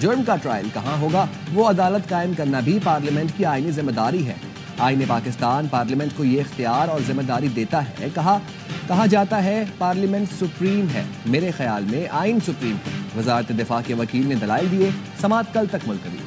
جرم کا ٹرائل کہاں ہوگا؟ وہ عدالت قائم کرنا بھی پارلیمنٹ کی آئینی ذمہ داری ہے۔ آئین پاکستان پارلیمنٹ کو یہ اختیار اور ذمہ داری دیتا ہے۔ کہا جاتا ہے پارلیمنٹ سپریم ہے، میرے خیال میں آئین سپریم ہے۔ وزارت دفاع کے وکیل نے دلائل دیے، سماعت کل تک ملتوی۔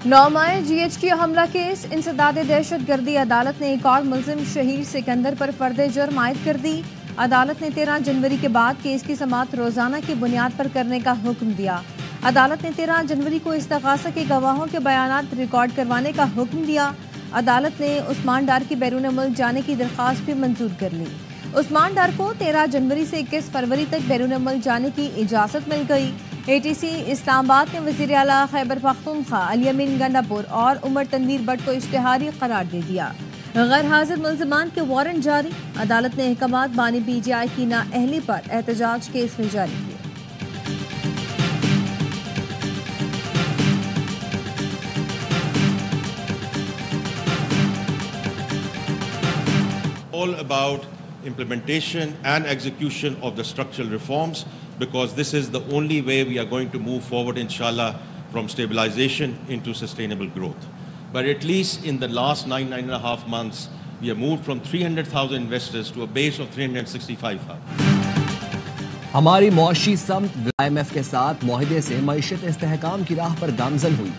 نومائے جی ایچ کیو حملہ کیس انسداد دہشت گردی، عدالت نے ایک اور ملزم شہیر سکندر پر فرد جرم عائد کر دی۔ عدالت نے 13 جنوری کے بعد کیس کی سماعت روزانہ کی بنیاد پر کرنے کا حکم دیا۔ عدالت نے 13 جنوری کو استغاثہ کے گواہوں کے بیانات ریکارڈ کروانے کا حکم دیا۔ عدالت نے عثمان ڈار کی بیرون ملک جانے کی درخواست بھی منظور کر لی۔ عثمان ڈار کو 13 جنوری سے 21 فروری تک بیرون ملک جانے کی اجازت مل گئی۔ اے ٹی سی اسلام آباد نے وزیر اعلیٰ خیبر پختونخوا علی امین گنڈاپور اور عمر تنویر بٹ کو اشتہاری قرار دے دیا۔ غیر حاضر ملزمان کے وارنٹ جاری، عدالت نے احکامات بانی پی ٹی آئی کی نااہلی پر احتجاج کیس میں جاری کیے۔ All about implementation and execution of the structural reforms, because this is the only way we are going to move forward, inshallah, from stabilization into sustainable growth. But at least in the last 9.5 months, we have moved from 300,000 investors to a base of 365,000. ہماری معاشی سمت IMF کے ساتھ معاہدے سے معیشت استحکام کی راہ پر گامزن ہوئی۔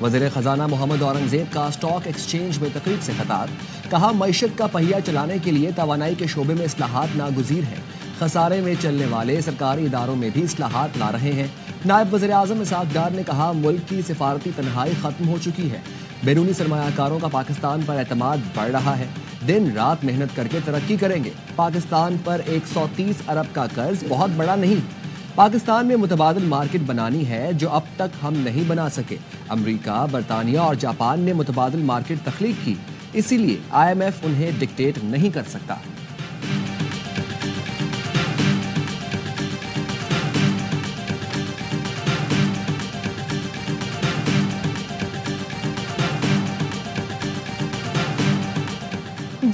وزیر خزانہ محمد اورنگزیب کا اسٹاک ایکسچینج میں تقریب سے خطاب، کہا معیشت کا پہیہ چلانے کے لیے توانائی کے شعبے میں اصلاحات ناگزیر ہیں، خسارے میں چلنے والے سرکاری اداروں میں بھی اصلاحات لا رہے ہیں۔ نائب وزیر اعظم اسحاق ڈار نے کہا ملک کی سفارتی تنہائی ختم ہو چکی ہے، بیرونی سرمایہ کاروں کا پاکستان پر اعتماد بڑھ رہا ہے، دن رات محنت کر کے ترقی کریں گے۔ پاکستان پر 130 ارب کا قرض بہت بڑا نہیں، پاکستان میں متبادل مارکیٹ بنانی ہے جو اب تک ہم نہیں بنا سکے۔ امریکہ، برطانیہ اور جاپان نے متبادل مارکیٹ تخلیق کی، اسی لیے IMF انہیں ڈکٹیٹ نہیں کر سکتا۔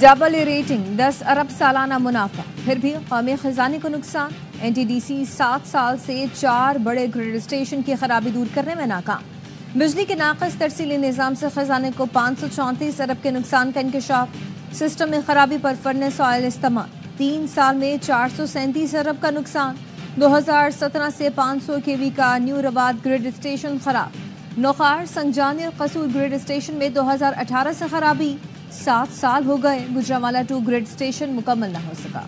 ڈبل ریٹنگ، 10 ارب سالانہ منافع، پھر بھی قومی خزانے کو نقصان۔ NTDC 7 سال سے 4 بڑے گریڈ اسٹیشن کی خرابی دور کرنے میں ناکام۔ بجلی کے ناقص ترسیلی نظام سے خزانے کو 534 ارب کے نقصان کا انکشاف۔ سسٹم میں خرابی پر فرنس آئل استعمال، 3 سال میں 437 ارب کا نقصان۔ 2017 سے 500 kV کا نیو رواد گریڈ اسٹیشن خراب۔ نوخار، سنگجانی اور قصور گریڈ اسٹیشن میں 2018 سے خرابی، 7 سال ہو گئے، گجرانوالہ 2 گریڈ اسٹیشن مکمل نہ ہو سکا۔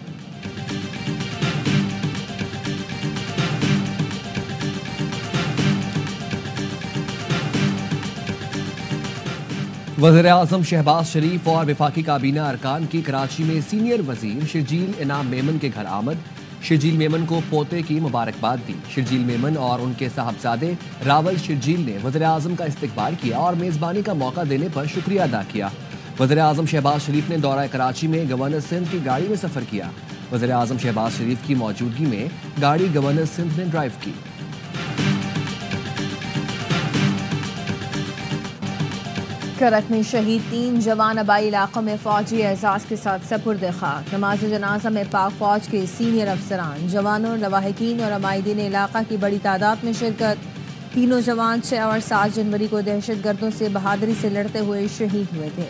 وزیر اعظم شہباز شریف اور وفاقی کابینہ ارکان کی کراچی میں سینئر وزیر شرجیل انعام میمن کے گھر آمد۔ شرجیل میمن کو پوتے کی مبارکباد دی۔ شرجیل میمن اور ان کے صاحبزادے راول شرجیل نے وزیر اعظم کا استقبال کیا اور میزبانی کا موقع دینے پر شکریہ ادا کیا۔ وزیر اعظم شہباز شریف نے دورہ کراچی میں گورنر سندھ کی گاڑی میں سفر کیا۔ وزیر اعظم شہباز شریف کی موجودگی میں گاڑی گورنر سندھ نے ڈرائیو کی۔ کرک میں شہید 3 جوان آبائی علاقوں میں فوجی اعزاز کے ساتھ سپرد خاک۔ نماز جنازہ میں پاک فوج کے سینئر افسران، جوانوں، لواحقین اور عمائدین علاقہ کی بڑی تعداد میں شرکت۔ تینوں جوان 6 اور 7 جنوری کو دہشت گردوں سے بہادری سے لڑتے ہوئے شہید ہوئے تھے۔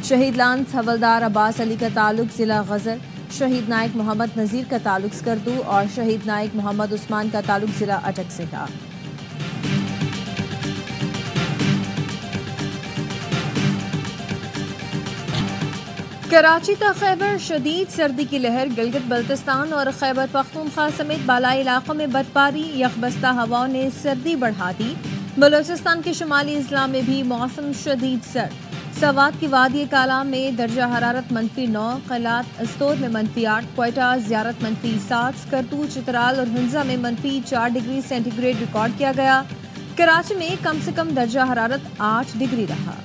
شہید لانس حوالدار عباس علی کا تعلق ضلع غزل، شہید نائک محمد نذیر کا تعلق سکردو اور شہید نائک محمد عثمان کا تعلق ضلع اٹک سے تھا۔ کراچی تا خیبر شدید سردی کی لہر، گلگت بلتستان اور خیبر پختونخوا سمیت بالائی علاقوں میں برفباری، یخبستہ ہواؤں نے سردی بڑھا دی۔ بلوچستان کے شمالی اضلاع میں بھی موسم شدید سرد۔ سوات کی وادی کالا میں درجہ حرارت -9، قلات استور میں -8، کوئٹہ زیارت -7، سکردو، چترال اور ہنزا میں -4 ڈگری سینٹی گریڈ ریکارڈ کیا گیا۔ کراچی میں کم سے کم درجہ حرارت 8 ڈگری رہا۔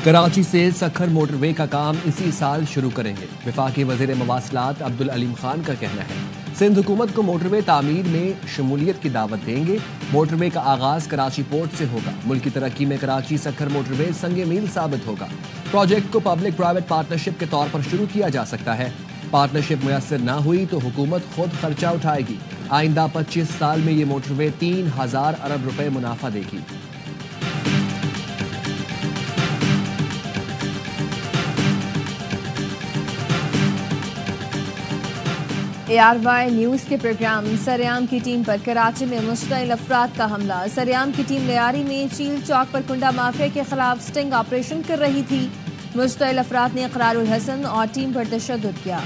کراچی سے سکھر موٹر وے کا کام اسی سال شروع کریں گے، وفاقی وزیر مواصلات عبدالعلیم خان کا کہنا ہے۔ سندھ حکومت کو موٹر وے تعمیر میں شمولیت کی دعوت دیں گے۔ موٹر وے کا آغاز کراچی پورٹ سے ہوگا۔ ملک کی ترقی میں کراچی سکھر موٹر وے سنگ میل ثابت ہوگا۔ پروجیکٹ کو پبلک پرائیویٹ پارٹنرشپ کے طور پر شروع کیا جا سکتا ہے۔ پارٹنرشپ میسر نہ ہوئی تو حکومت خود خرچہ اٹھائے گی۔ آئندہ 25 سال میں یہ موٹر وے 3000 ارب روپے منافع دے گی۔ ARY نیوز کے پروگرام سریام کی ٹیم پر کراچی میں مشتعل افراد کا حملہ۔ سریام کی ٹیم لیاری میں چیل چوک پر کنڈا مافیا کے خلاف سٹنگ آپریشن کر رہی تھی۔ مشتعل افراد نے اقرار الحسن اور ٹیم پر تشدد کیا،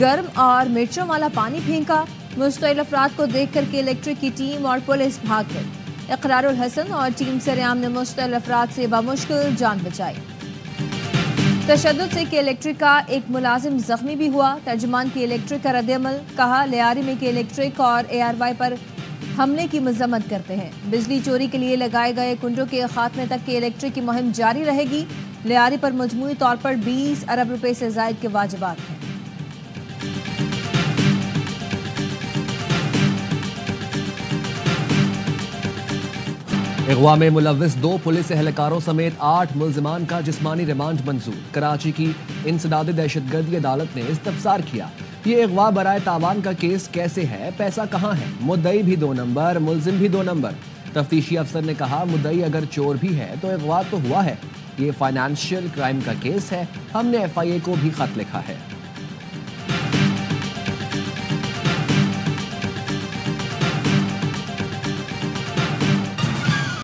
گرم اور مرچوں والا پانی پھینکا۔ مشتعل افراد کو دیکھ کر کے الیکٹرک کی ٹیم اور پولیس بھاگ گئی۔ اقرار الحسن اور ٹیم سریام نے مشتعل افراد سے بمشکل جان بچائی۔ تشدد سے کے الیکٹرک کا ایک ملازم زخمی بھی ہوا۔ ترجمان کی الیکٹرک کا رد عمل، کہا لیاری میں کے الیکٹرک اور ARY پر حملے کی مذمت کرتے ہیں۔ بجلی چوری کے لیے لگائے گئے کنڈوں کے خاتمے تک کے الیکٹرک کی مہم جاری رہے گی۔ لیاری پر مجموعی طور پر 20 ارب روپے سے زائد کے واجبات ہیں۔ اغوا میں ملوث 2 پولیس اہلکاروں سمیت 8 ملزمان کا جسمانی ریمانڈ منظور۔ کراچی کی انسداد دہشت گردی عدالت نے استفسار کیا، یہ اغوا برائے تاوان کا کیس کیسے ہے، پیسہ کہاں ہے؟ مدعی بھی 2 نمبر، ملزم بھی 2 نمبر۔ تفتیشی افسر نے کہا مدعی اگر چور بھی ہے تو اغوا تو ہوا ہے، یہ فائنانشیل کرائم کا کیس ہے، ہم نے FIA کو بھی خط لکھا ہے۔